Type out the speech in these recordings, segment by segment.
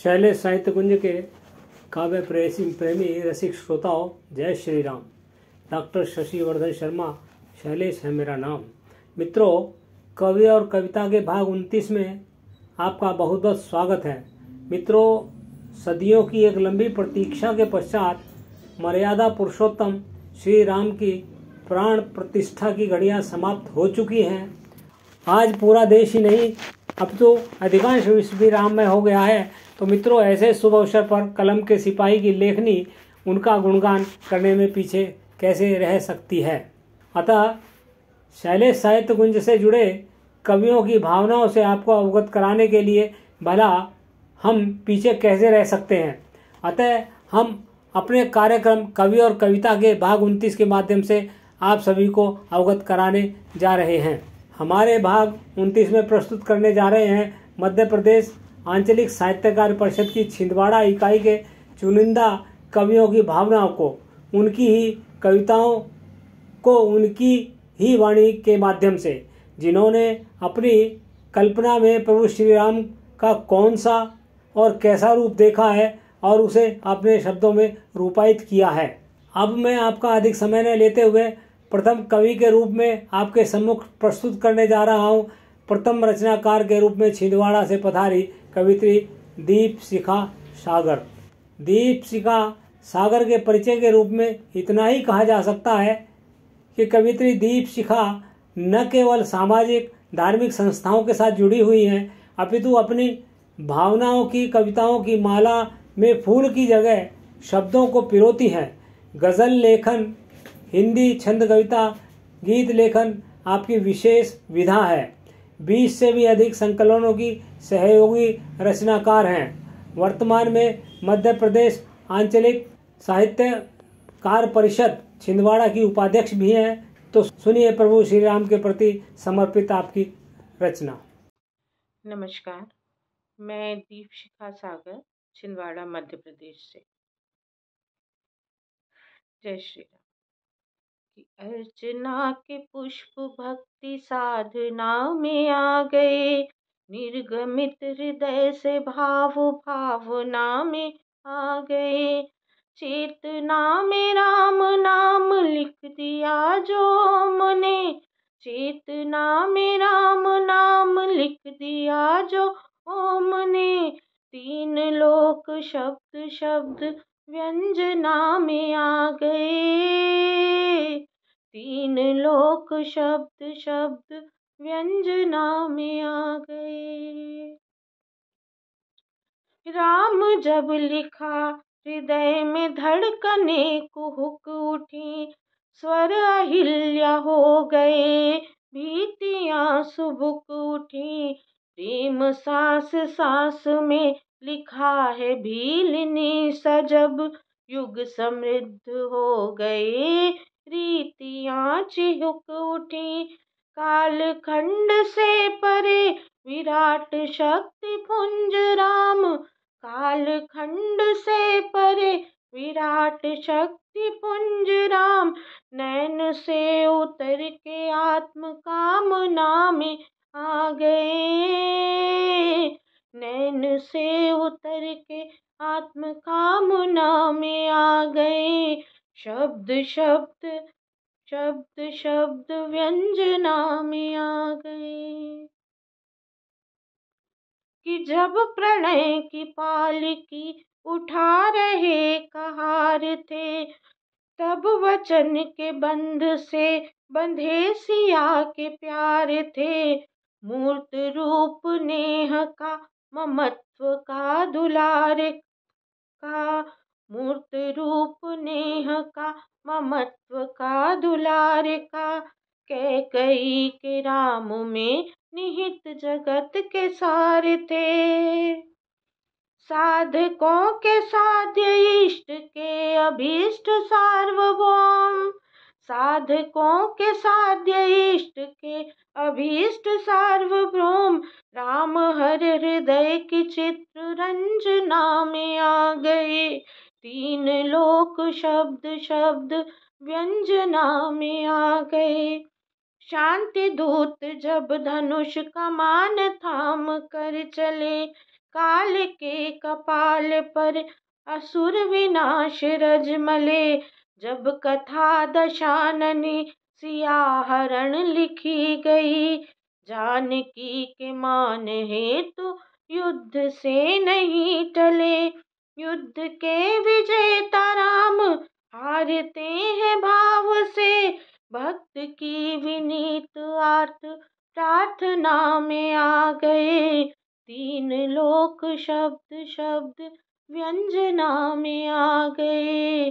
शैलेश साहित्य कुंज के काव्य प्रेमी रसिक श्रोताओं, जय श्री राम। डॉक्टर शशिवर्धन शर्मा, शैलेश है मेरा नाम। मित्रों, कवि और कविता के भाग 29 में आपका बहुत बहुत स्वागत है। मित्रों, सदियों की एक लंबी प्रतीक्षा के पश्चात मर्यादा पुरुषोत्तम श्री राम की प्राण प्रतिष्ठा की घड़ियां समाप्त हो चुकी हैं। आज पूरा देश ही नहीं, अब तो अधिकांश विश्व भी राममय हो गया है। तो मित्रों, ऐसे शुभ अवसर पर कलम के सिपाही की लेखनी उनका गुणगान करने में पीछे कैसे रह सकती है। अतः शैलेश साहित्य कुंज से जुड़े कवियों की भावनाओं से आपको अवगत कराने के लिए भला हम पीछे कैसे रह सकते हैं। अतः हम अपने कार्यक्रम कवि और कविता के भाग 29 के माध्यम से आप सभी को अवगत कराने जा रहे हैं। हमारे भाग 29 में प्रस्तुत करने जा रहे हैं मध्य प्रदेश आंचलिक साहित्यकार परिषद की छिंदवाड़ा इकाई के चुनिंदा कवियों की भावनाओं को, उनकी ही कविताओं को उनकी ही वाणी के माध्यम से, जिन्होंने अपनी कल्पना में प्रभु श्री राम का कौन सा और कैसा रूप देखा है और उसे अपने शब्दों में रूपायित किया है। अब मैं आपका अधिक समय न लेते हुए प्रथम कवि के रूप में आपके सम्मुख प्रस्तुत करने जा रहा हूँ। प्रथम रचनाकार के रूप में छिंदवाड़ा से पधारी कवित्री दीपशिखा सागर। दीपशिखा सागर के परिचय के रूप में इतना ही कहा जा सकता है कि कवित्री दीपशिखा न केवल सामाजिक धार्मिक संस्थाओं के साथ जुड़ी हुई हैं, अपितु अपनी भावनाओं की कविताओं की माला में फूल की जगह शब्दों को पिरोती हैं। गजल लेखन, हिंदी छंद कविता, गीत लेखन आपकी विशेष विधा है। 20 से भी अधिक संकलनों की सहयोगी रचनाकार हैं। वर्तमान में मध्य प्रदेश आंचलिक साहित्यकार परिषद छिंदवाड़ा की उपाध्यक्ष भी हैं। तो सुनिए प्रभु श्री राम के प्रति समर्पित आपकी रचना। नमस्कार, मैं दीपशिखा सागर, छिंदवाड़ा, मध्य प्रदेश से। जय श्री राम। कि अर्चना के पुष्प भक्ति साधना में आ गए, निर्गमित हृदय से भाव भावना में आ गए। चेतना में राम नाम लिख दिया जो मने, चेतना में राम नाम लिख दिया जो ओम ने। तीन लोक शब्द शब्द व्यंजना में आ गए, तीन लोक शब्द शब्द व्यंजना में आ गए। राम जब लिखा हृदय में धड़कने कुहुक उठी, स्वर अहिल्या हो गए, भीतियां सुबुक उठी। प्रेम सांस सांस में लिखा है भीलनी सा, जब युग समृद्ध हो गए, रीतियां चिहुक उठी। काल खंड से परे विराट शक्ति पुंज राम, काल खंड से परे विराट शक्ति पुंज राम। नैन से उतर के आत्म कामना में आ गए, नैन से उतर के आत्म कामना में आ गए। शब्द शब्द शब्द शब्द व्यंजना में आ गए। कि जब प्रणय की पालकी उठा रहे कहार थे, तब वचन के बंध से बंधे सिया के प्यार थे। मूर्त रूप नेह का ममत्व का दुलार का, मूर्त रूप नेह का ममत्व का दुलार का। कैकई के राम में निहित जगत के सार थे, साधकों के साध्य इष्ट के अभीष्ट सार्वभौम, साधकों के साध्य इष्ट के अभीष्ट सार्वभौम। राम हर हृदय की चित्र रंजना में आ गए, तीन लोक शब्द शब्द व्यंजना में आ गए। शांति दूत जब धनुष कमान थाम कर चले, काल के कपाल पर असुर विनाश रजमले। जब कथा दशाननी सिया हरण लिखी गई। जानकी के मान हेतु युद्ध से नहीं टले। युद्ध के विजेता राम हारते हैं भाव से। भक्त की विनीत आर्त प्रार्थना में आ गए। तीन लोक शब्द शब्द व्यंजना में आ गए।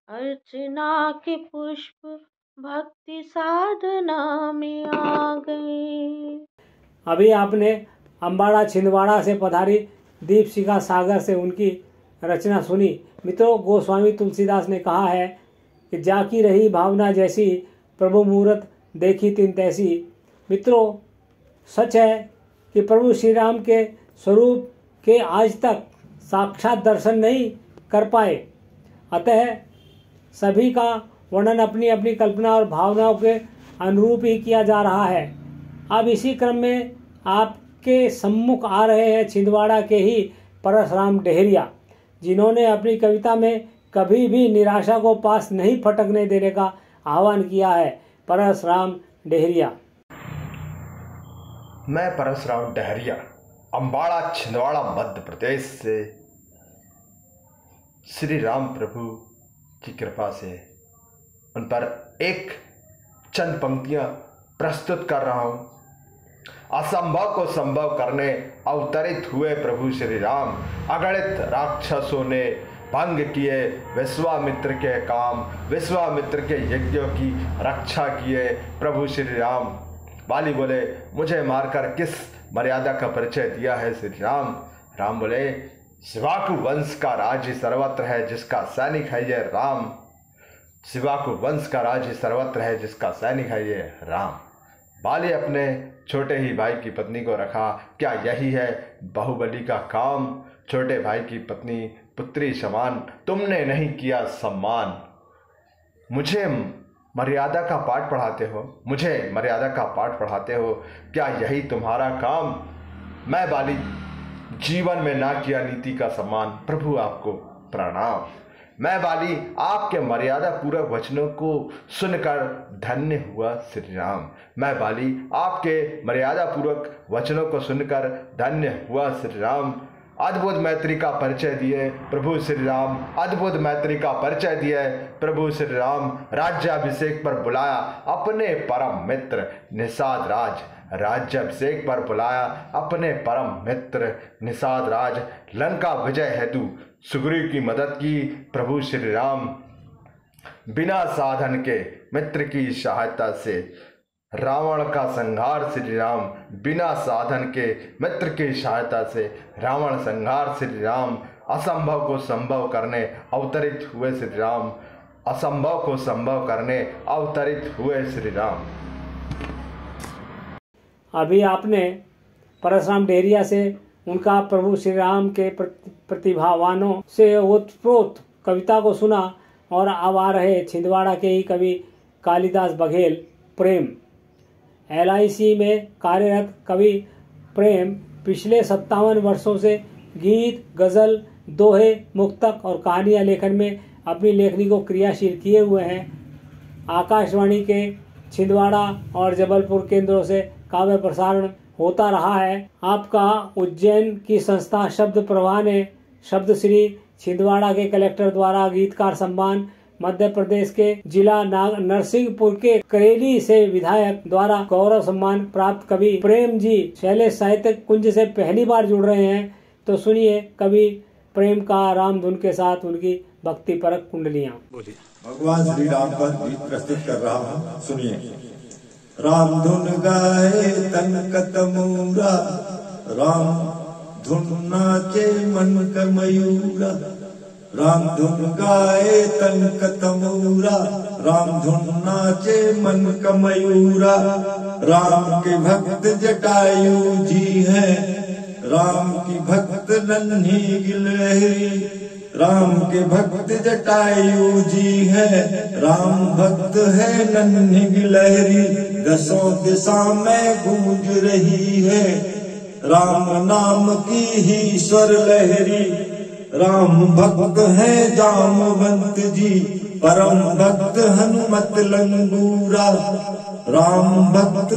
अर्चना के पुष्प भक्ति साधना में आ गए। अभी आपने अम्बाड़ा छिंदवाड़ा से पधारी दीपशिखा सागर से उनकी रचना सुनी। मित्रों, गोस्वामी तुलसीदास ने कहा है कि जाकी रही भावना जैसी, प्रभु मूरत देखी तिन तैसी। मित्रों, सच है कि प्रभु श्री राम के स्वरूप के आज तक साक्षात दर्शन नहीं कर पाए, अतः सभी का वर्णन अपनी अपनी कल्पना और भावनाओं के अनुरूप ही किया जा रहा है। अब इसी क्रम में आपके सम्मुख आ रहे हैं छिंदवाड़ा के ही परसराम डेहरिया, जिन्होंने अपनी कविता में कभी भी निराशा को पास नहीं फटकने देने का आह्वान किया है। परसराम डेहरिया। मैं परसराम डेहरिया अम्बाड़ा छिंदवाड़ा मध्य प्रदेश से श्री राम प्रभु की कृपा से उन पर एक चंद पंक्तियां प्रस्तुत कर रहा हूं। असंभव को संभव करने अवतरित हुए प्रभु श्री राम। अगणित राक्षसों ने भंग किए विश्वामित्र के काम। विश्वामित्र के यज्ञों की रक्षा किए प्रभु श्री राम। बाली बोले, मुझे मारकर किस मर्यादा का परिचय दिया है श्री राम। राम बोले, शिवाकु वंश का राज्य सर्वत्र है जिसका सैनिक है ये राम। शिवाकु वंश का राज्य सर्वत्र है जिसका सैनिक है ये राम। बाली अपने छोटे ही भाई की पत्नी को रखा। क्या यही है बाहुबली का काम? छोटे भाई की पत्नी पुत्री समान तुमने नहीं किया सम्मान। मुझे मर्यादा का पाठ पढ़ाते हो, मुझे मर्यादा का पाठ पढ़ाते हो, क्या यही तुम्हारा काम? मैं बाली जीवन में ना किया नीति का सम्मान, प्रभु आपको प्रणाम। मैं बाली आपके मर्यादा पूर्वक वचनों को सुनकर धन्य हुआ श्री राम। मैं बाली आपके मर्यादा पूर्वक वचनों को सुनकर धन्य हुआ श्री राम। अद्भुत मैत्री का परिचय दिए प्रभु श्री राम। अद्भुत मैत्री का परिचय दिए प्रभु श्री राम। राज्याभिषेक पर बुलाया अपने परम मित्र निषाद राज। राज्याभिषेक पर बुलाया अपने परम मित्र निषाद राज। लंका विजय हेतु सुग्रीव की मदद की प्रभु श्री राम। बिना साधन के मित्र की सहायता से रावण का संहार श्री राम। बिना साधन के मित्र की सहायता से रावण संहार श्री राम। असंभव को संभव करने अवतरित हुए श्री राम। असंभव को संभव करने अवतरित हुए श्री राम। अभी आपने परसराम डेहरिया से उनका प्रभु श्री राम के प्रतिभावानों से ओतप्रोत कविता को सुना। और अब आ रहे छिंदवाड़ा के ही कवि कालिदास बघेल प्रेम। LIC में कार्यरत कवि प्रेम पिछले 57 वर्षों से गीत, गज़ल, दोहे, मुक्तक और कहानियाँ लेखन में अपनी लेखनी को क्रियाशील किए हुए हैं। आकाशवाणी के छिंदवाड़ा और जबलपुर केंद्रों से काव्य प्रसारण होता रहा है। आपका उज्जैन की संस्था शब्द प्रवाह ने शब्द श्री छिंदवाड़ा के कलेक्टर द्वारा गीतकार सम्मान, मध्य प्रदेश के जिला नरसिंहपुर के करेली से विधायक द्वारा गौरव सम्मान प्राप्त कवि प्रेम जी शैलेश साहित्य कुंज से पहली बार जुड़ रहे हैं। तो सुनिए कवि प्रेम का राम धुन के साथ उनकी भक्ति परक कुंडलियाँ। भगवान श्री राम पर गीत प्रस्तुत कर रहा हूँ, सुनिए। राम धुन गाए तन कतमूरा, राम धुन नाचे मन का मयूरा। राम धुन गाए तन कतमूरा, राम धुन नाचे मन का मयूरा। राम के भक्त जटायु जी हैं, राम की भक्त नन्ही गिलहरी। राम के भक्त जटायु जी है, राम भक्त है नन्ही गिलहरी। दसों दिशा में गूंज रही है, राम नाम की ही स्वर लहरी। राम भक्त है जामवंत जी, परम भक्त हनुमत लंगूरा। राम भक्त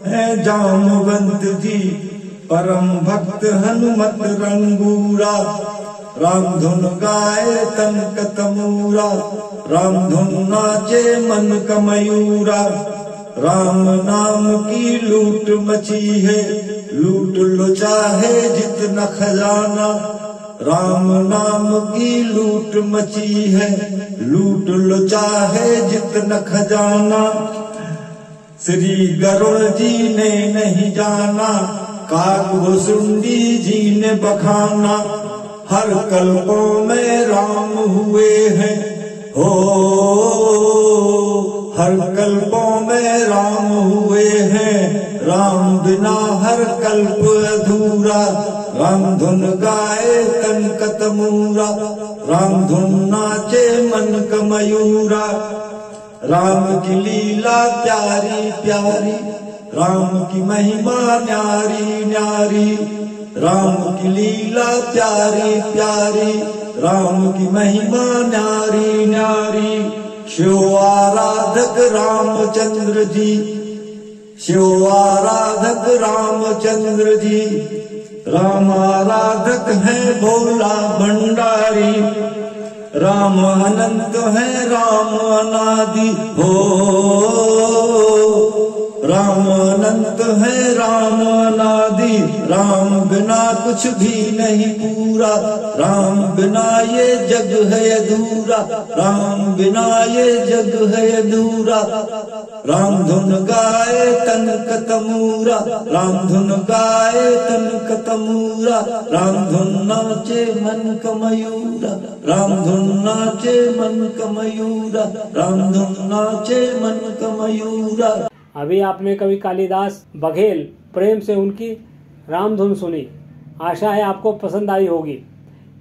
है जामवंत जी, परम भक्त हनुमत रंगूरा। राम धुन गाए तन कतमूरा, राम धुन नाचे मन का मयूरा। राम नाम की लूट मची है, लूट लो चाहे जितना खजाना। राम नाम की लूट मची है, लूट लो चाहे जितना खजाना। श्री गरुड़ जी ने नहीं जाना, काकभुसुंडी जी ने बखाना। हर कल्पों में राम हुए हैं हो, हर कल्पों में राम हुए हैं। राम बिना हर कल्प अधूरा। राम धुन गाए तन कतमूरा, राम धुन नाचे मन का मयूरा। राम की लीला प्यारी प्यारी, राम की महिमा न्यारी न्यारी। राम की लीला प्यारी प्यारी, राम की महिमा न्यारी न्यारी। शिव आराधक रामचंद्र जी, शिव आराधक रामचंद्र जी। राम आराधक है भोला भंडारी। राम अनंत है राम अनादि हो, राम अनंत है राम अनादि। राम बिना कुछ भी नहीं पूरा, राम बिना ये जग है अधूरा। राम बिना ये जग है अधूरा। राम धुन गाए तन कतमूरा, राम धुन गाए तन कतमूरा। राम धुन नाचे मन का मयूरा, राम धुन नाचे मन का मयूरा। राम धुन नाचे मन का मयूरा। अभी आपने कवि कालिदास बघेल प्रेम से उनकी रामधुन सुनी। आशा है आपको पसंद आई होगी।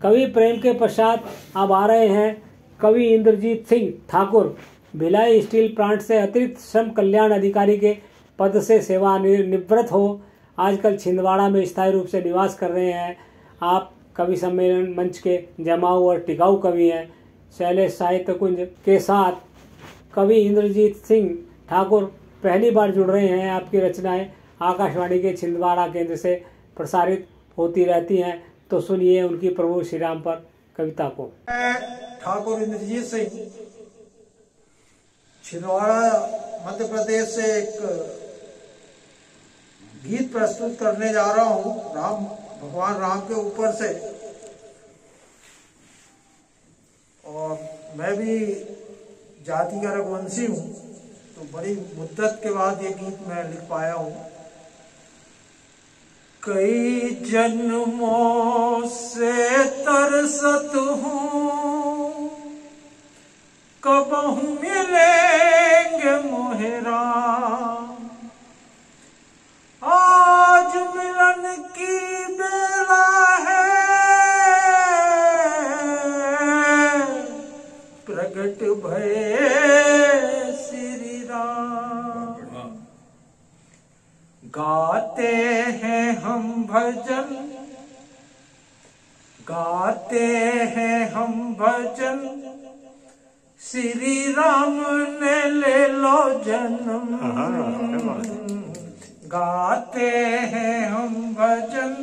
कवि प्रेम के पश्चात अब आ रहे हैं कवि इंद्रजीत सिंह ठाकुर। भिलाई स्टील प्लांट से अतिरिक्त श्रम कल्याण अधिकारी के पद से सेवानिवृत्त हो आजकल छिंदवाड़ा में स्थायी रूप से निवास कर रहे हैं। आप कवि सम्मेलन मंच के जमाऊ और टिकाऊ कवि हैं। शैलेश साहित्य कुंज के साथ कवि इंद्रजीत सिंह ठाकुर पहली बार जुड़ रहे हैं। आपकी रचनाएं आकाशवाणी के छिंदवाड़ा केंद्र से प्रसारित होती रहती हैं, तो सुनिए उनकी प्रभु श्री राम पर कविता को। ठाकुर इंद्रजीत सिंह छिंदवाड़ा मध्य प्रदेश से एक गीत प्रस्तुत करने जा रहा हूँ भगवान राम के ऊपर से। और मैं भी जाति का रघुवंशी हूँ, तो बड़ी मुद्दत के बाद ये गीत मैं लिख पाया हूँ। कई जन्मों से तरसत हूँ, कबहू मिलेंगे मोहे राम। आज मिलन की बेला है, प्रगट भये श्री राम। गाते हैं हम भजन, गाते हैं हम भजन, श्री राम ने ले लो जन्म। गाते हैं हम भजन,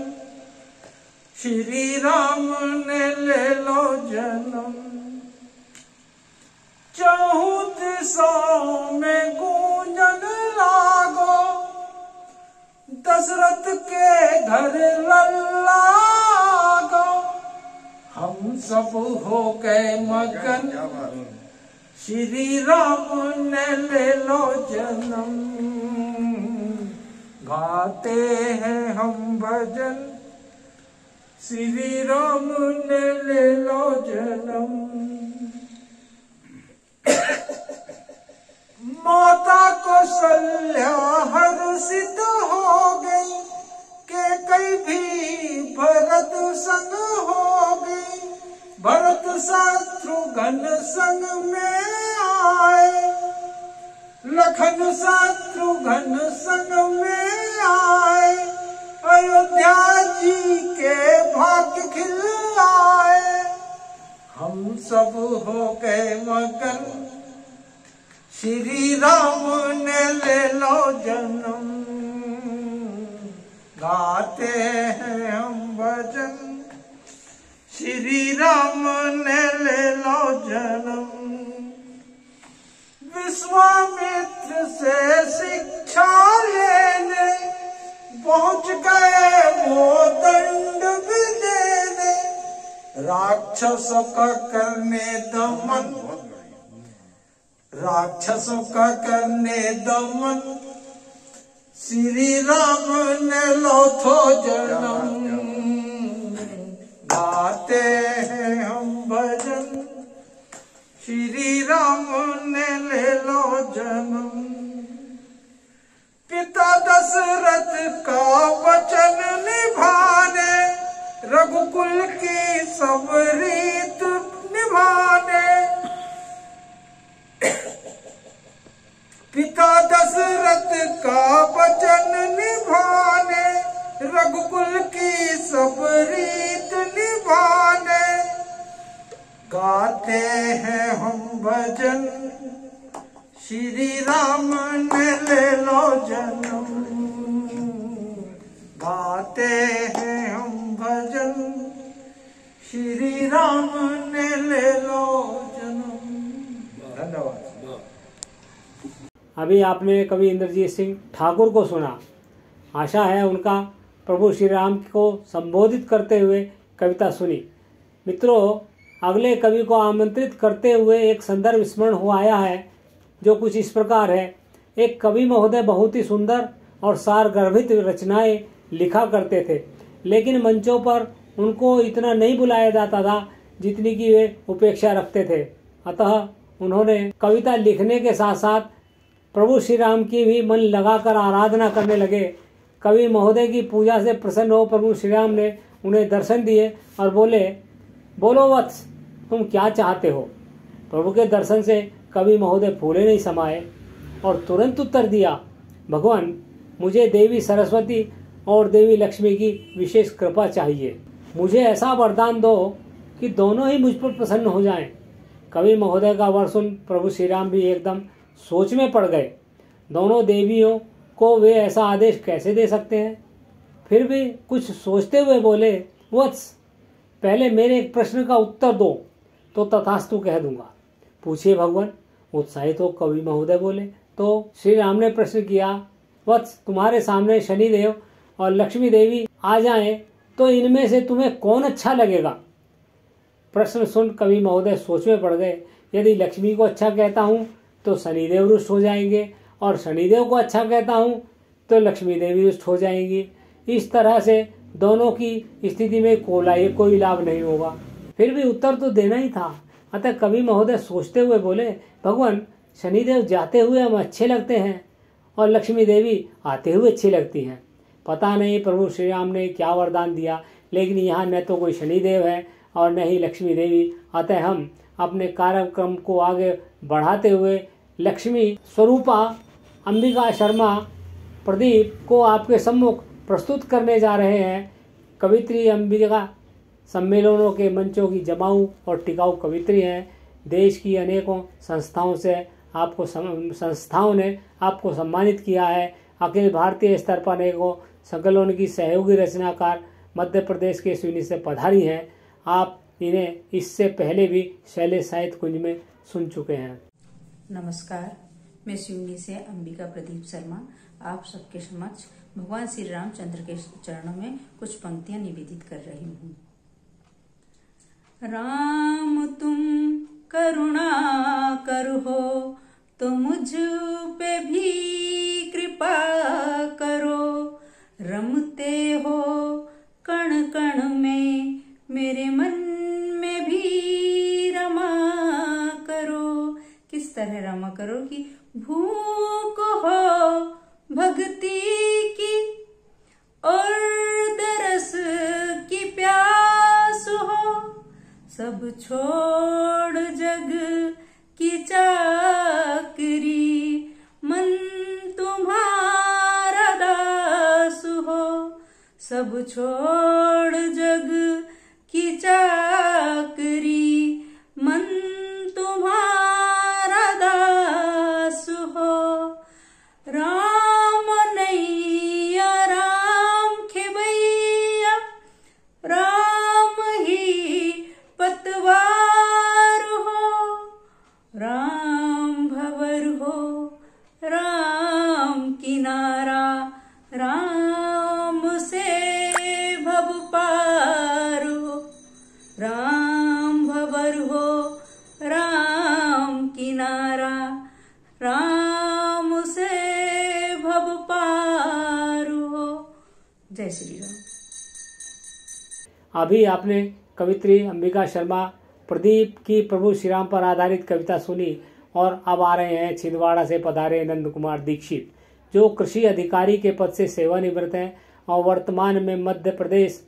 श्री राम ने ले लो जन्म। चहुँ दिशाओं में गूंजन लागो, दशरथ के घर लल्ला गो। हम सब हो गए मगन, श्री राम ने ले लो जन्म। गाते हैं हम भजन, श्री राम ने ले लो जन्म। माता कौशल्या हर्षित हो गई, के कई भी भरत संग हो गई। भरत शत्रुघ्न संग में आए, लखन शत्रुघ्न संग में आए। अयोध्या जी के भाग्य खिल आए, हम सब हो गए मगन, श्री राम ने ले लो जन्म, गाते हैं हम भजन, श्री राम ने ले लो जन्म। विश्वामित्र से शिक्षा लेने पहुंच गए वो दंड भी देने, राक्षसों का करने दमन, राक्षसों का करने दमन, श्री राम ने लो थो जन्म, गाते हैं हम भजन, श्री राम ने ले लो जन्म। पिता दशरथ का वचन निभाने, रघुकुल की सब रीत निभाने, पिता दशरथ का वचन निभाने, रघुकुल की सब रीत निभाने, गाते हैं हम भजन, श्री राम ने ले लो जन्म, गाते हैं हम भजन, श्री राम ने ले लो जन्म। धन्यवाद। अभी आपने कवि इंद्रजीत सिंह ठाकुर को सुना। आशा है उनका प्रभु श्री राम को संबोधित करते हुए कविता सुनी। मित्रों, अगले कवि को आमंत्रित करते हुए एक संदर्भ स्मरण हो आया है जो कुछ इस प्रकार है। एक कवि महोदय बहुत ही सुंदर और सारगर्भित रचनाएं लिखा करते थे, लेकिन मंचों पर उनको इतना नहीं बुलाया जाता था जितनी की वे उपेक्षा रखते थे। अतः उन्होंने कविता लिखने के साथ साथ प्रभु श्री राम की भी मन लगाकर आराधना करने लगे। कवि महोदय की पूजा से प्रसन्न हो प्रभु श्री राम ने उन्हें दर्शन दिए और बोले, बोलो वत्स, तुम क्या चाहते हो। प्रभु के दर्शन से कवि महोदय फूले नहीं समाये और तुरंत उत्तर दिया, भगवान, मुझे देवी सरस्वती और देवी लक्ष्मी की विशेष कृपा चाहिए। मुझे ऐसा वरदान दो कि दोनों ही मुझ पर प्रसन्न हो जाएं। कवि महोदय का वर सुन प्रभु श्री राम भी एकदम सोच में पड़ गए। दोनों देवियों को वे ऐसा आदेश कैसे दे सकते हैं। फिर भी कुछ सोचते हुए बोले, वत्स, पहले मेरे एक प्रश्न का उत्तर दो तो तथास्तु कह दूंगा। पूछिए भगवान, उत्साहित हो कवि महोदय बोले। तो श्री राम ने प्रश्न किया, वत्स, तुम्हारे सामने शनिदेव और लक्ष्मी देवी आ जाएं तो इनमें से तुम्हें कौन अच्छा लगेगा। प्रश्न सुन कवि महोदय सोच में पड़ गए। यदि लक्ष्मी को अच्छा कहता हूँ तो शनिदेव रुष्ट हो जाएंगे और शनिदेव को अच्छा कहता हूँ तो लक्ष्मी देवी रुष्ट हो जाएंगी। इस तरह से दोनों की स्थिति में कोई लाभ नहीं होगा। फिर भी उत्तर तो देना ही था। अतः कवि महोदय सोचते हुए बोले, भगवान, शनिदेव जाते हुए हम अच्छे लगते हैं और लक्ष्मी देवी आते हुए अच्छी लगती हैं। पता नहीं प्रभु श्री राम ने क्या वरदान दिया, लेकिन यहाँ न तो कोई शनिदेव है और न ही लक्ष्मी देवी। अतः हम अपने कार्यक्रम को आगे बढ़ाते हुए लक्ष्मी स्वरूपा अंबिका शर्मा प्रदीप को आपके सम्मुख प्रस्तुत करने जा रहे हैं। कवित्री अंबिका सम्मेलनों के मंचों की जमाऊ और टिकाऊ कवित्री हैं। देश की अनेकों संस्थाओं ने आपको सम्मानित किया है। अखिल भारतीय स्तर पर अनेकों संकलनों की सहयोगी रचनाकार मध्य प्रदेश के सिवनी से पधारी हैं। आप इन्हें इससे पहले भी शैलेश साहित्य कुंज में सुन चुके हैं। नमस्कार, मैं सिवनी से अंबिका प्रदीप शर्मा आप सबके समक्ष भगवान श्री रामचंद्र के चरणों में कुछ पंक्तियां निवेदित कर रही हूँ। राम तुम करुणा करो तो मुझ पे भी कृपा करो, रमते हो कण कण में मेरे मन में भी रमा करो। किस तरह रमा करो कि भूख हो भक्ति की और दरस की प्यास हो, सब छोड़ जग की चाकरी मन तुम्हारा दास हो, सब छोड़ जग की चाकरी, मन तुम्हारा दास हो। राम नैया राम खेबैया, राम ही पतवार हो। राम भंवर हो राम किनारा, राम से भव पार हो। राम भंवर हो राम किनारा, राम से भव पार हो। जय श्री राम। अभी आपने कवित्री अंबिका शर्मा प्रदीप की प्रभु श्री राम पर आधारित कविता सुनी और अब आ रहे हैं छिंदवाड़ा से पधारे नंद कुमार दीक्षित, जो कृषि अधिकारी के पद से सेवानिवृत्त हैं और वर्तमान में मध्य प्रदेश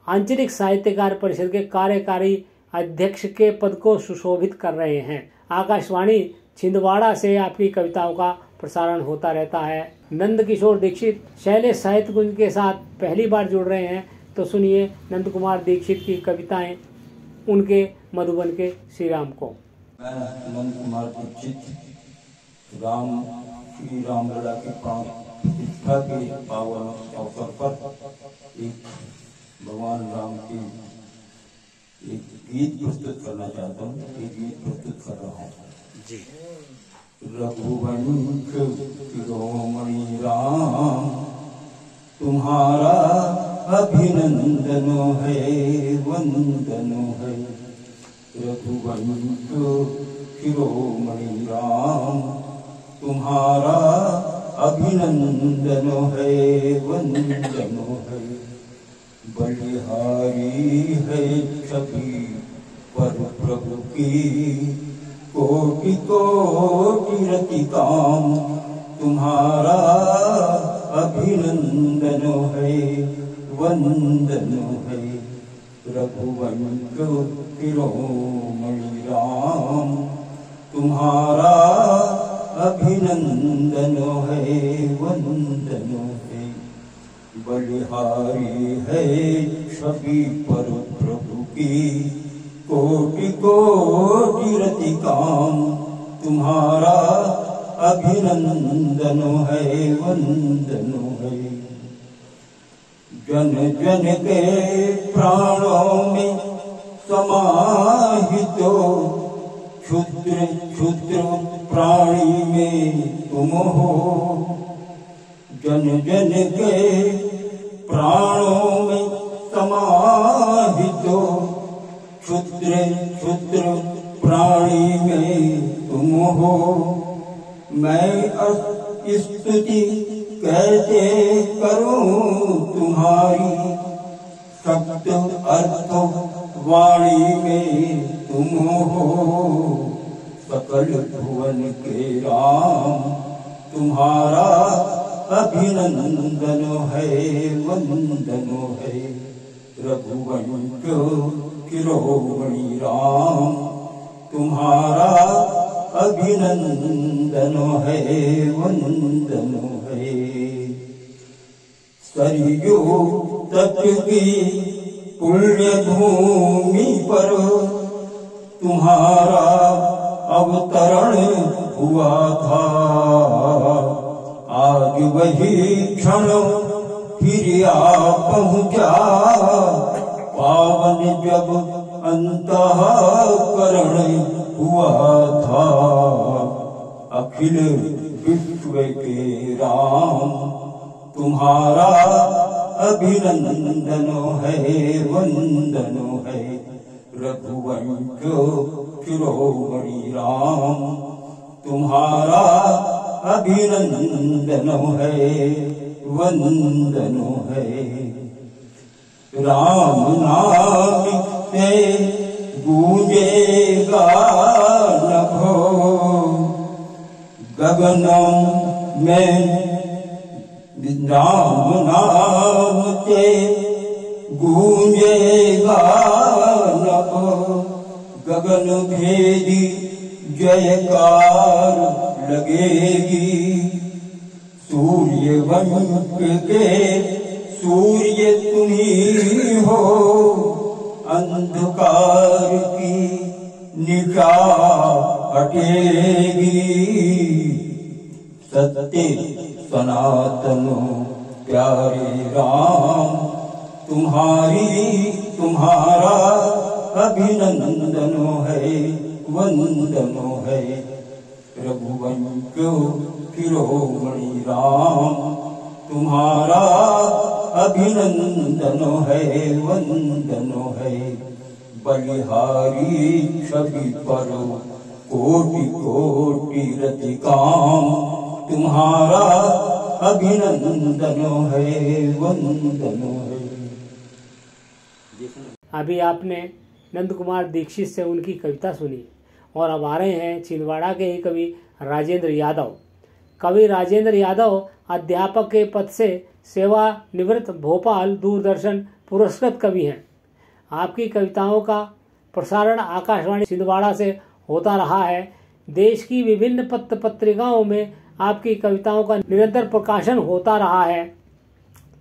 आंचलिक साहित्यकार परिषद के कार्यकारी अध्यक्ष के पद को सुशोभित कर रहे हैं। आकाशवाणी छिंदवाड़ा से आपकी कविताओं का प्रसारण होता रहता है। नंद किशोर दीक्षित शैलेश साहित्य कुंज के साथ पहली बार जुड़ रहे हैं, तो सुनिए नंद कुमार दीक्षित की कविताएं उनके मधुबन के श्री राम को। मैं नंद कुमार दीक्षित राम श्री रामलला के प्रतिष्ठा के पावन अवसर पर एक भगवान राम की एक गीत प्रस्तुत करना चाहता हूँ। एक गीत प्रस्तुत कर रहा हूँ जी। रघुवंश शिरोमणि राम, तुम्हारा अभिनंदन है वंदन है। रघुवंश शिरोमणि राम, तुम्हारा अभिनंदन है वंदन है। बलिहारी है छवि पर प्रभु की, कोटि कोटि रति काम, तुम्हारा अभिनंदन है वंदन है। रघुवंश शिरोमणि राम, तुम्हारा अभिनंदन है वंदन है। बलिहारी है छवि पर प्रभु की, कोटि कोटि रति काम, तुम्हारा अभिनंदन है वंदन है। जन जन के प्राणों में समाहित हो, क्षुद्र क्षुद्र प्राणी में तुम हो। जन जन के प्राणों में समाहित हो, क्षुद्र क्षुद्र प्राणी में तुम हो। मैं स्तुति कैसे करूं तुम्हारी, शब्द अर्थ वाणी में तुम हो। सकल भुवन के राम, तुम्हारा अभिनंदन है वंदन है। रघुवंश शिरोमणि राम, तुम्हारा अभिनंदन है वंदन है। सरयू तट की पुण्य भूमि पर तुम्हारा अवतरण हुआ था। आज वही क्षण फिर आ पहुँचा, पावन जब अंतःकरण हुआ था। अखिल विश्व के राम, तुम्हारा अभिनंदन है वंदन है। रघुवंश शिरोमणि राम, तुम्हारा अभिनंदन है वंदन है। राम नाम से गूंजेगा नभो, गगनों में राम नाम से गूंजेगा नभो। गगन भेदी जयकार लगेगी, सूर्य वंश के सूर्य तुम्ही हो अंधकार की निगाह हटेगी, सत्य सनातन प्यारे राम तुम्हारा अभिनंदन है, वंदन है। रघुवंश शिरोमणि राम तुम्हारा अभिनंदन है, वंदन है। बलिहारी छवि पर कोटि कोटि रति काम तुम्हारा अभिनंदन है, वंदन है। अभी आपने नंद कुमार दीक्षित से उनकी कविता सुनी और अब आ रहे हैं छिंदवाड़ा के ही कवि राजेंद्र यादव। कवि राजेंद्र यादव अध्यापक के पद से सेवानिवृत्त भोपाल दूरदर्शन पुरस्कृत कवि हैं। आपकी कविताओं का प्रसारण आकाशवाणी छिंदवाड़ा से होता रहा है। देश की विभिन्न पत्र पत्रिकाओं में आपकी कविताओं का निरंतर प्रकाशन होता रहा है।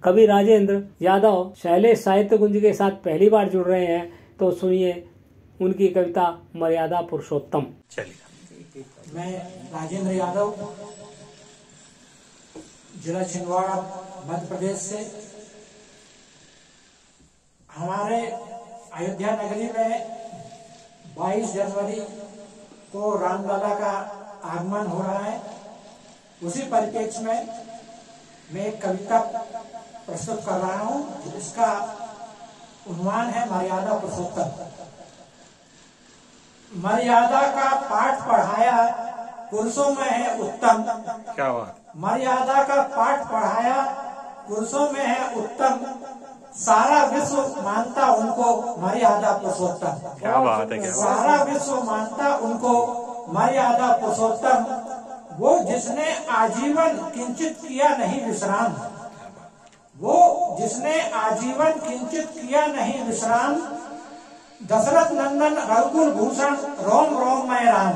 कवि राजेंद्र यादव शैलेश साहित्य कुंज के साथ पहली बार जुड़ रहे हैं, तो सुनिए उनकी कविता मर्यादा पुरुषोत्तम। चलिए, मैं राजेंद्र यादव, जिला छिंदवाड़ा, मध्य प्रदेश से। हमारे अयोध्या नगरी में 22 जनवरी को रामलला का आगमन हो रहा है। उसी परिप्रेक्ष्य में मैं एक कविता प्रस्तुत कर रहा हूं, जिसका उन्वान है मर्यादा पुरुषोत्तम। मर्यादा का पाठ पढ़ाया पुरुषों में है उत्तम। क्या बात। मर्यादा का पाठ पढ़ाया पुरुषों में है उत्तम, सारा विश्व मानता उनको मर्यादा पुरुषोत्तम। क्या बात है, क्या बात। सारा विश्व मानता उनको मर्यादा पुरुषोत्तम, वो जिसने आजीवन किंचित किया नहीं विश्राम, वो जिसने आजीवन किंचित किया नहीं विश्राम, दशरथ नंदन रघुकुल भूषण रोम रोम में राम।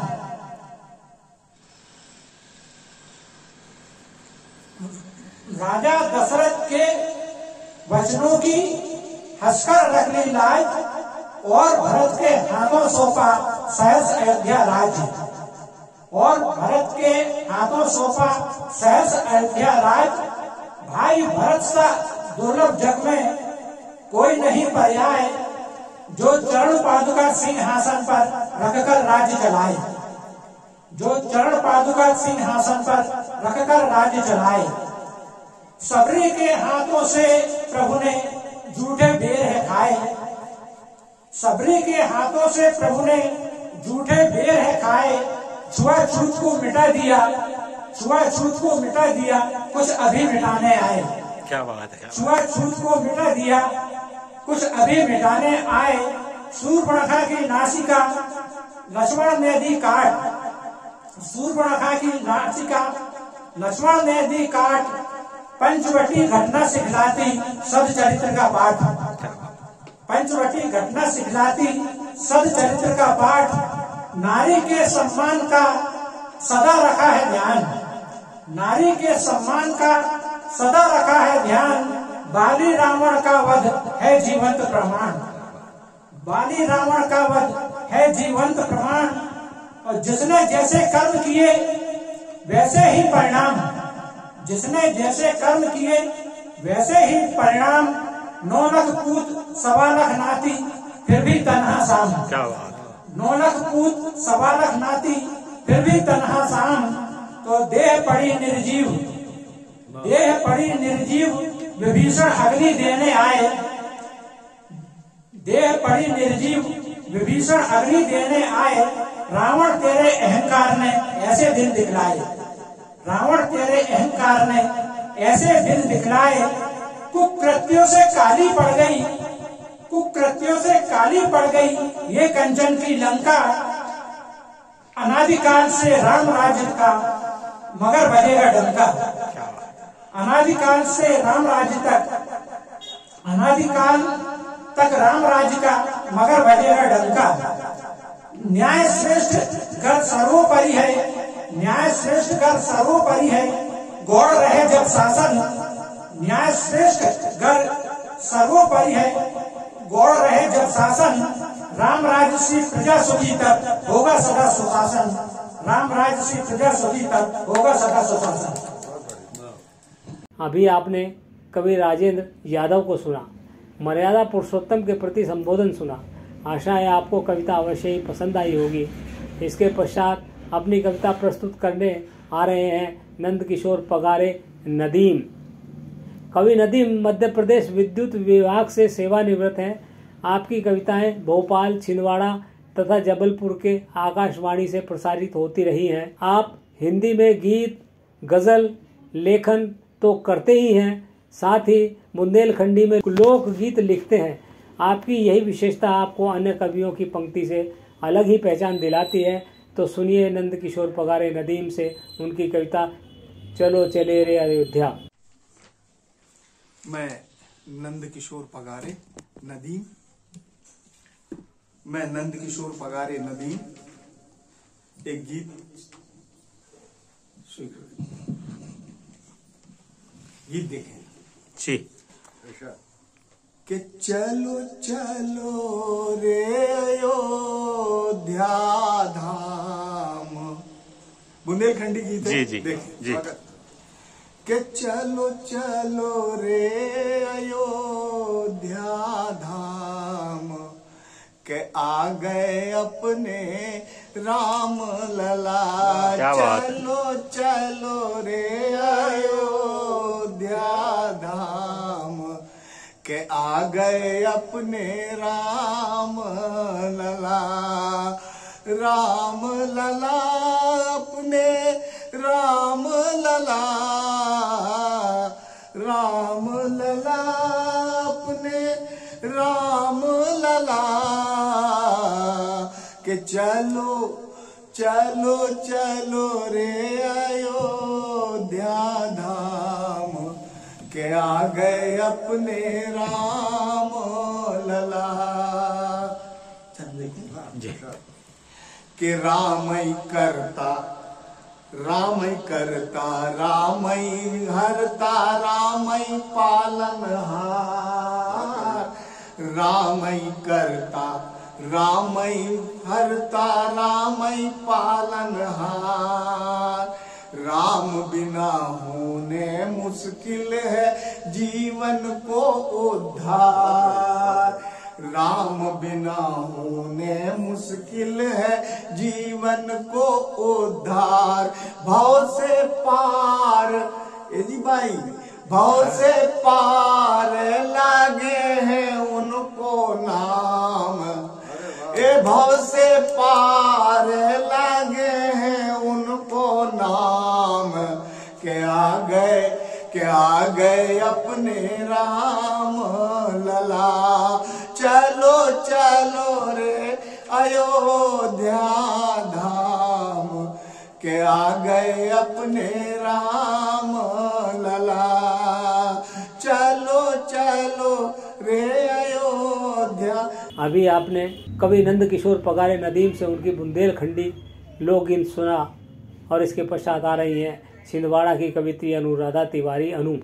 राजा दशरथ के वचनों की हंसकर रख ली लाज, और भरत के हाथों सौंपा सहर्ष अयोध्या राज्य, और भरत के हाथों सौंपा सहर्ष अयोध्या राज्य। भाई भरत सा दुर्लभ जग में कोई नहीं पर्याय, जो चरण पादुका सिंहासन पर रखकर राज्य चलाए, जो चरण पादुका सिंहासन पर रखकर राज्य चलाए। सबरी के हाथों से प्रभु ने झूठे बेर खाए, सबरी के हाथों से प्रभु ने झूठे बेर खाए। छुआछूत को मिटा दिया, छुआछूत को मिटा दिया, कुछ अभी मिटाने आए। क्या बात है। छुआछूत को मिटा दिया, कुछ अभी मिटाने आए। शूर्पणखा की नासिका लक्ष्मण ने दी काट, शूर्पणखा की नासिका लक्ष्मण ने दी काट। पंचवटी घटना सिखलाती सदचरित्र का पाठ, पंचवटी घटना सिखलाती सदचरित्र का पाठ। नारी के सम्मान का सदा रखा है ध्यान, नारी के सम्मान का सदा रखा है ध्यान। बाली रावण का वध है जीवंत प्रमाण, बाली रावण का वध है जीवंत प्रमाण। और जिसने जैसे कर्म किए वैसे ही परिणाम, जिसने जैसे कर्म किए वैसे ही परिणाम। 9 लाख पूत 1.25 लाख नाती फिर भी तन्हा शाम, क्या बात। 9 लाख पूत 1.25 लाख नाती फिर भी तन्हा शाम। तो देह पड़ी निर्जीव, देह पड़ी निर्जीव, विभीषण अग्नि देने आए। देह पड़ी निर्जीव, विभीषण अग्नि देने आए। रावण तेरे अहंकार ने ऐसे दिन दिखलाए, रावण तेरे अहंकार ने ऐसे दिन दिखलाए। कुकृत्यों से काली पड़ गई, कुकृत्यों से काली पड़ गई ये कंचन की लंका। अनादिकाल से राम राज्य का मगर बजेगा डंका, अनादिकाल से राम राज्य तक, अनादिकाल तक राम राज्य का मगर बजेगा डंका। न्याय श्रेष्ठ कर सर्वोपरि है, न्याय श्रेष्ठ कर सर्वोपरि है। गौड़ रहे जब शासन, न्याय श्रेष्ठ घर सर्वोपरि है। गौड़ रहे जब शासन, राम राज्य श्री प्रजा सुखी तब होगा सदा सुशासन। राम राज्य श्री प्रजा सुखी तब होगा सदा सुशासन। अभी आपने कवि राजेंद्र यादव को सुना, मर्यादा पुरुषोत्तम के प्रति संबोधन सुना। आशा है आपको कविता अवश्य ही पसंद आई होगी। इसके पश्चात अपनी कविता प्रस्तुत करने आ रहे हैं नंद किशोर पगारे नदीम। कवि नदीम मध्य प्रदेश विद्युत विभाग से सेवानिवृत्त हैं। आपकी कविताएं भोपाल, छिंदवाड़ा तथा जबलपुर के आकाशवाणी से प्रसारित होती रही हैं। आप हिंदी में गीत, गजल लेखन तो करते ही हैं, साथ ही बुंदेलखंडी में लोकगीत लिखते हैं। आपकी यही विशेषता आपको अन्य कवियों की पंक्ति से अलग ही पहचान दिलाती है। तो सुनिए नंद किशोर पगारे नदीम से उनकी कविता चलो चले रे अयोध्या। मैं नंद किशोर पगारे नदीम, मैं नंद किशोर पगारे नदीम एक गीत देखें जी। कि चलो चलो रे अयोध्या धाम, बुंदेलखंडी गीत है। जी देखें जी। कि चलो चलो रे अयोध्या धाम, के आ गए अपने राम लला। क्या बात है। चलो चलो रे अयोध्या धाम, के आ गए अपने राम लला। राम लला अपने राम लला, राम लला अपने राम लला। के चलो चलो चलो रे अयोध्या धाम, के आ गए अपने राम लला। कि रामई करता रामई करता, रामई हरता, रामई पालनहार। रामई करता रामई हरता, रामई पालनहार। राम बिना होने मुश्किल है जीवन को उद्धार। राम बिना होने मुश्किल है जीवन को उद्धार। भव से पार जी भाई, भव से पार लागे हैं उनको नाम। ए भव से पार लागे हैं उनको नाम। के आ गए अपने राम लला। चलो चलो रे अयोध्या धाम, के आ गए अपने राम लला। चलो चलो रे अयोध्या। अभी आपने कवि नंद किशोर पगारे नदीम से उनकी बुंदेलखंडी लोकगीत सुना और इसके पश्चात आ रही हैं छिंदवाड़ा की कवित्री अनुराधा तिवारी अनु।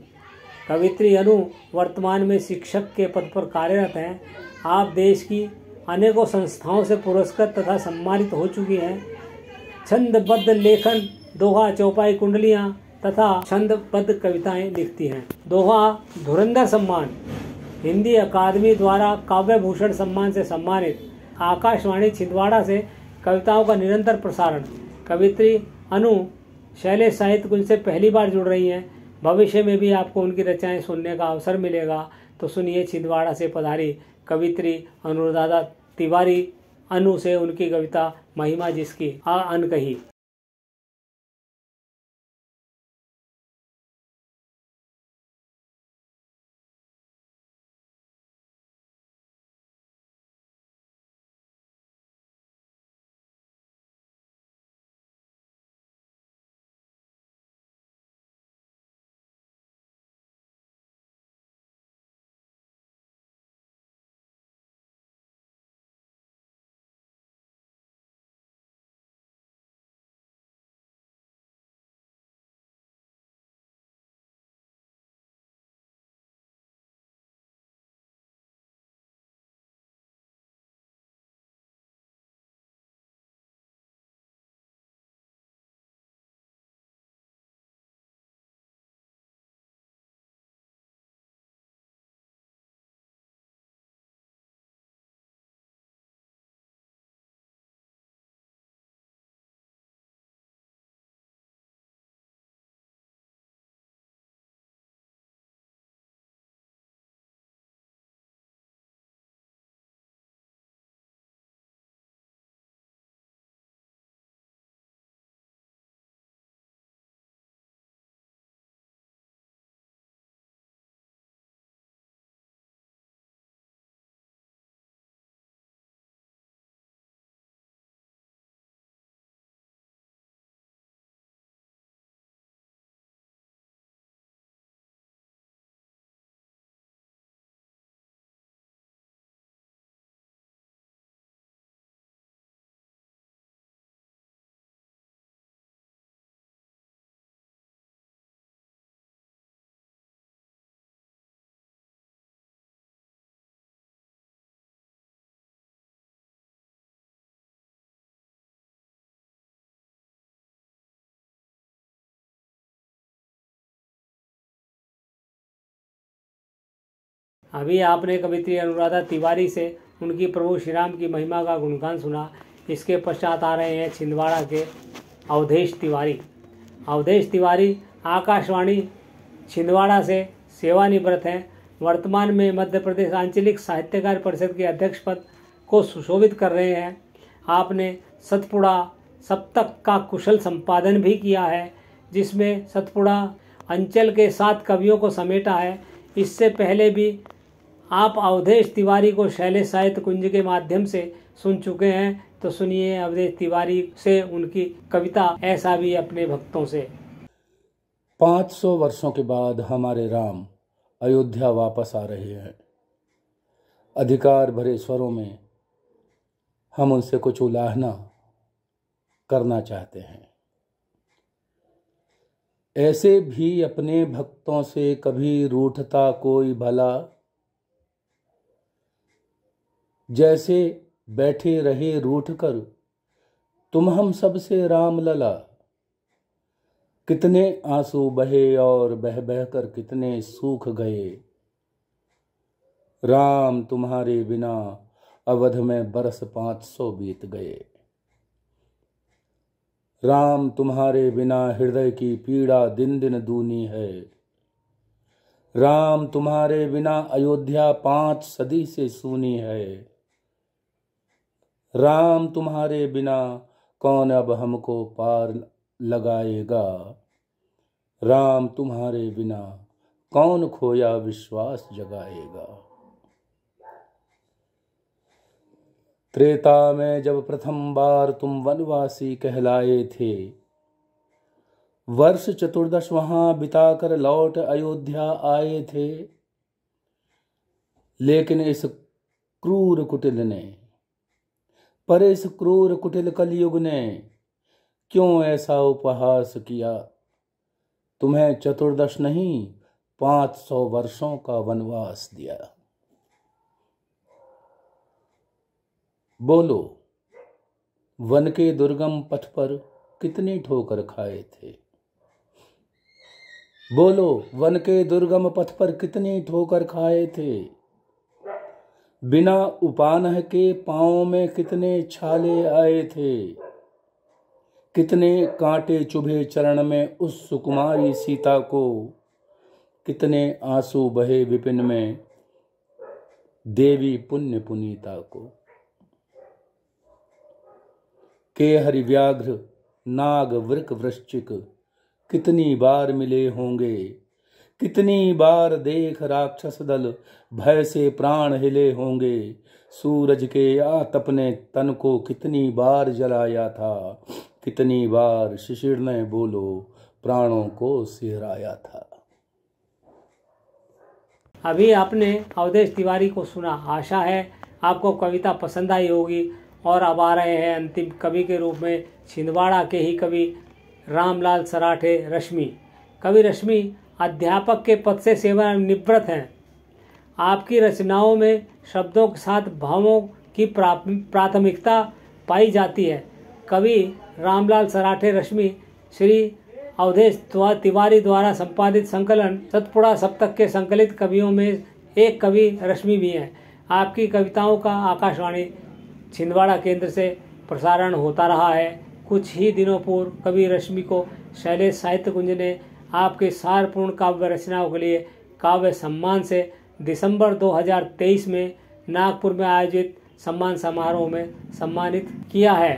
कवित्री अनु वर्तमान में शिक्षक के पद पर कार्यरत हैं। आप देश की अनेकों संस्थाओं से पुरस्कृत तथा सम्मानित हो चुकी हैं। छंदबद्ध लेखन, दोहा, चौपाई, कुंडलियाँ तथा छंदबद्ध कविताएं लिखती हैं। दोहा धुरंधर सम्मान, हिंदी अकादमी द्वारा काव्य भूषण सम्मान से सम्मानित। आकाशवाणी छिंदवाड़ा से कविताओं का निरंतर प्रसारण। कवित्री अनु शैलेश साहित्य कुंज से पहली बार जुड़ रही हैं। भविष्य में भी आपको उनकी रचनाएं सुनने का अवसर मिलेगा। तो सुनिए छिंदवाड़ा से पधारी कवित्री अनुराधा तिवारी अनु से उनकी कविता महिमा जिसकी अनकही। अभी आपने कवित्री अनुराधा तिवारी से उनकी प्रभु श्री राम की महिमा का गुणगान सुना। इसके पश्चात आ रहे हैं छिंदवाड़ा के अवधेश तिवारी। अवधेश तिवारी आकाशवाणी छिंदवाड़ा से सेवानिवृत्त हैं। वर्तमान में मध्य प्रदेश आंचलिक साहित्यकार परिषद के अध्यक्ष पद को सुशोभित कर रहे हैं। आपने सतपुड़ा सप्तक का कुशल संपादन भी किया है, जिसमें सतपुड़ा अंचल के 7 कवियों को समेटा है। इससे पहले भी आप अवधेश तिवारी को शैलेश साहित्य कुंज के माध्यम से सुन चुके हैं, तो सुनिए अवधेश तिवारी से उनकी कविता ऐसा भी अपने भक्तों से। 500 वर्षों के बाद हमारे राम अयोध्या वापस आ रहे हैं। अधिकार भरे स्वरों में हम उनसे कुछ उलाहना करना चाहते हैं। ऐसे भी अपने भक्तों से कभी रूठता कोई भला, जैसे बैठे रहे रूठ कर तुम हम सब से राम लला। कितने आंसू बहे और बह बह कर कितने सूख गए, राम तुम्हारे बिना अवध में बरस 500 बीत गए। राम तुम्हारे बिना हृदय की पीड़ा दिन दिन दूनी है। राम तुम्हारे बिना अयोध्या 5 सदी से सूनी है। राम तुम्हारे बिना कौन अब हमको पार लगाएगा। राम तुम्हारे बिना कौन खोया विश्वास जगाएगा। त्रेता में जब प्रथम बार तुम वनवासी कहलाए थे, वर्ष 14 वहां बिताकर लौट अयोध्या आए थे। लेकिन इस क्रूर कुटिल कलयुग ने क्यों ऐसा उपहास किया। तुम्हें 14 नहीं 500 वर्षों का वनवास दिया। बोलो, वन के दुर्गम पथ पर कितनी ठोकर खाए थे। बोलो, वन के दुर्गम पथ पर कितनी ठोकर खाए थे। बिना उपानह के पांवों में कितने छाले आए थे। कितने कांटे चुभे चरण में उस सुकुमारी सीता को। कितने आंसू बहे विपिन में देवी पुण्य पुनीता को। के हरिव्याघ्र नाग वृक वृश्चिक कितनी बार मिले होंगे। कितनी बार देख राक्षस दल भय से प्राण हिले होंगे। सूरज के आतप ने तन को कितनी बार जलाया था। कितनी बार शिशिर ने बोलो प्राणों को सिहराया था। अभी आपने अवधेश तिवारी को सुना। आशा है आपको कविता पसंद आई होगी। और अब आ रहे हैं अंतिम कवि के रूप में छिंदवाड़ा के ही कवि रामलाल सराठे रश्मि। कवि रश्मि अध्यापक के पद से सेवानिवृत्त हैं। आपकी रचनाओं में शब्दों के साथ भावों की प्राथमिकता पाई जाती है। कवि रामलाल सराठे रश्मि श्री अवधेश तिवारी द्वारा संपादित संकलन सतपुड़ा सप्तक के संकलित कवियों में एक कवि रश्मि भी हैं। आपकी कविताओं का आकाशवाणी छिंदवाड़ा केंद्र से प्रसारण होता रहा है। कुछ ही दिनों पूर्व कवि रश्मि को शैलेश साहित्य कुंज ने आपके सारपूर्ण काव्य रचनाओं के लिए काव्य सम्मान से दिसंबर 2023 में नागपुर में आयोजित सम्मान समारोह में सम्मानित किया है।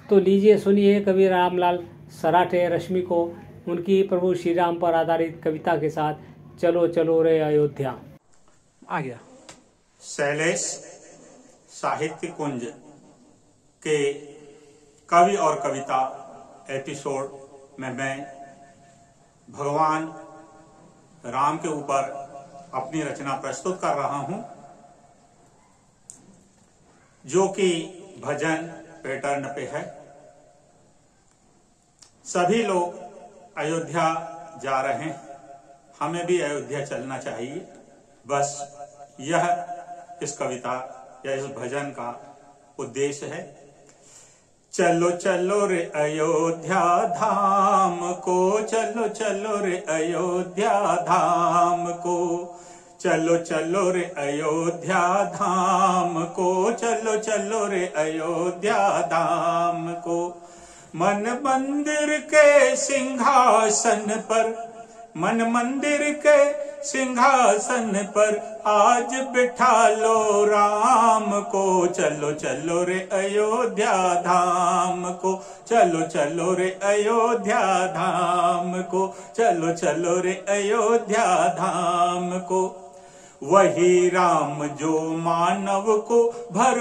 तो लीजिए सुनिए कवि रामलाल सराठे रश्मि को उनकी प्रभु श्री राम पर आधारित कविता के साथ चलो चलो रे अयोध्या। आ गया। शैलेश साहित्य कुंज के कवि और कविता एपिसोड में मैं भगवान राम के ऊपर अपनी रचना प्रस्तुत कर रहा हूं, जो कि भजन पैटर्न पे है। सभी लोग अयोध्या जा रहे हैं, हमें भी अयोध्या चलना चाहिए। बस यह इस कविता या इस भजन का उद्देश्य है। चलो चलो रे अयोध्या धाम को, चलो चलो रे अयोध्या धाम को। चलो चलो रे अयोध्या धाम को, चलो चलो रे अयोध्या धाम को। मन मंदिर के सिंहासन पर, मन मंदिर के सिंहासन पर आज बिठा लो राम को। चलो चलो रे अयोध्या धाम को, चलो चलो रे अयोध्या धाम को, चलो चलो रे अयोध्या धाम को। वही राम जो मानव को भर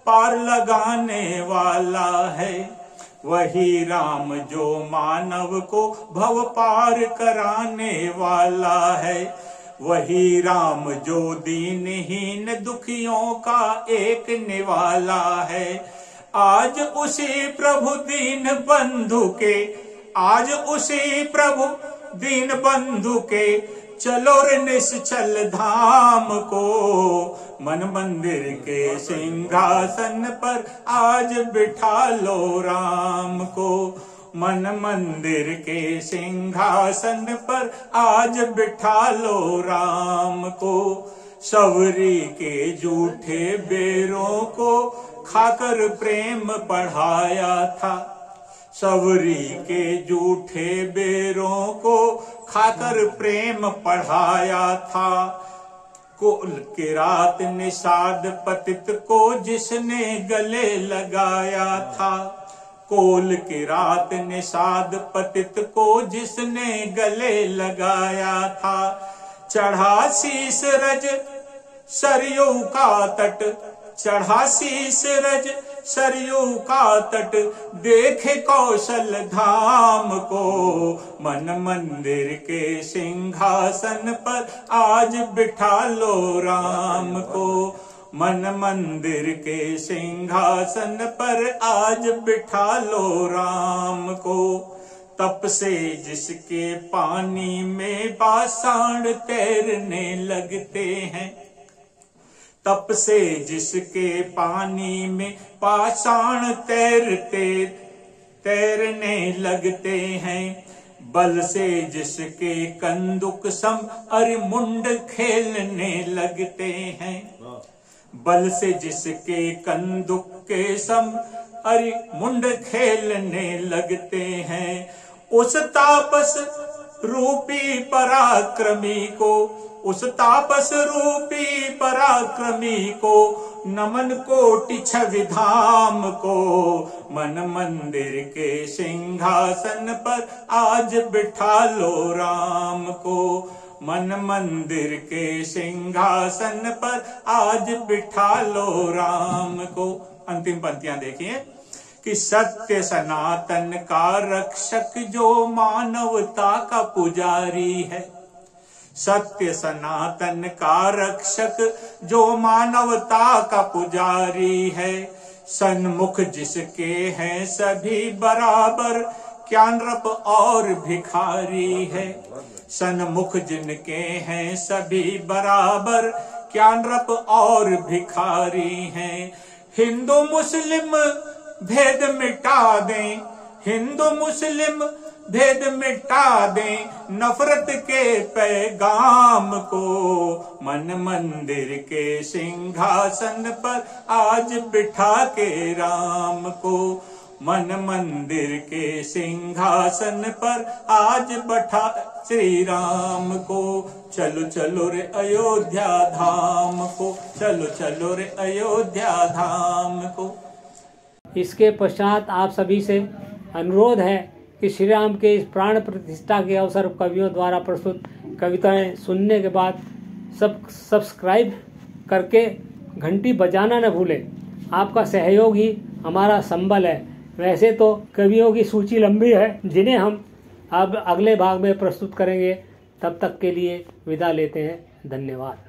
पार लगाने वाला है, वही राम जो मानव को भव पार कराने वाला है, वही राम जो दीनहीन दुखियों का एक निवाला है। आज उसी प्रभु दीन बंधु के, आज उसी प्रभु दीन बंधु के चलो रे निश्चल धाम को। मन मंदिर के सिंहासन पर आज बिठा लो राम को, मन मंदिर के सिंहासन पर आज बिठा लो राम को। सवरी के झूठे बेरों को खाकर प्रेम पढ़ाया था, सवरी के झूठे बेरों को खाकर प्रेम पढ़ाया था। कोल के रात निषाद पतित को जिसने गले लगाया था, कोल की रात निषाद पतित को जिसने गले लगाया था। चढ़ा शीस रज सरयू का तट, चढ़ा शीस रज सरयू का तट देखे कौशल धाम को। मन मंदिर के सिंहासन पर आज बिठा लो राम को, मन मंदिर के सिंहासन पर आज बिठा लो राम को। तप से जिसके पानी में पाषाण तैरने लगते हैं, तप से जिसके पानी में पाषाण तैरने लगते हैं, बल से जिसके कंदुक सम अरिमुंड खेलने लगते हैं, बल से जिसके कंदुक के सम अरिमुंड खेलने लगते हैं। उस तापस रूपी पराक्रमी को, उस तापस रूपी पराक्रमी को नमन कोटि छवि धाम को। मन मंदिर के सिंहासन पर आज बिठा लो राम को, मन मंदिर के सिंहासन पर आज बिठा लो राम को। अंतिम पंक्तियां देखिए कि सत्य सनातन का रक्षक जो मानवता का पुजारी है, सत्य सनातन का रक्षक जो मानवता का पुजारी है। सन्मुख जिसके हैं सभी बराबर क्या नृप और भिखारी है, सन्मुख जिनके हैं सभी बराबर क्या नृप और भिखारी हैं। हिंदू मुस्लिम भेद मिटा दें, हिंदू मुस्लिम भेद मिटा दें नफरत के पैगाम को। मन मंदिर के सिंहासन पर आज बिठा के राम को, मन मंदिर के सिंहासन पर आज बैठा श्री राम को। चलो चलो रे अयोध्या धाम को, चलो चलो रे अयोध्या धाम को। इसके पश्चात आप सभी से अनुरोध है कि श्री राम के इस प्राण प्रतिष्ठा के अवसर कवियों द्वारा प्रस्तुत कविताएं सुनने के बाद सब्सक्राइब करके घंटी बजाना न भूलें। आपका सहयोग ही हमारा संबल है। वैसे तो कवियों की सूची लंबी है जिन्हें हम अब अगले भाग में प्रस्तुत करेंगे। तब तक के लिए विदा लेते हैं। धन्यवाद।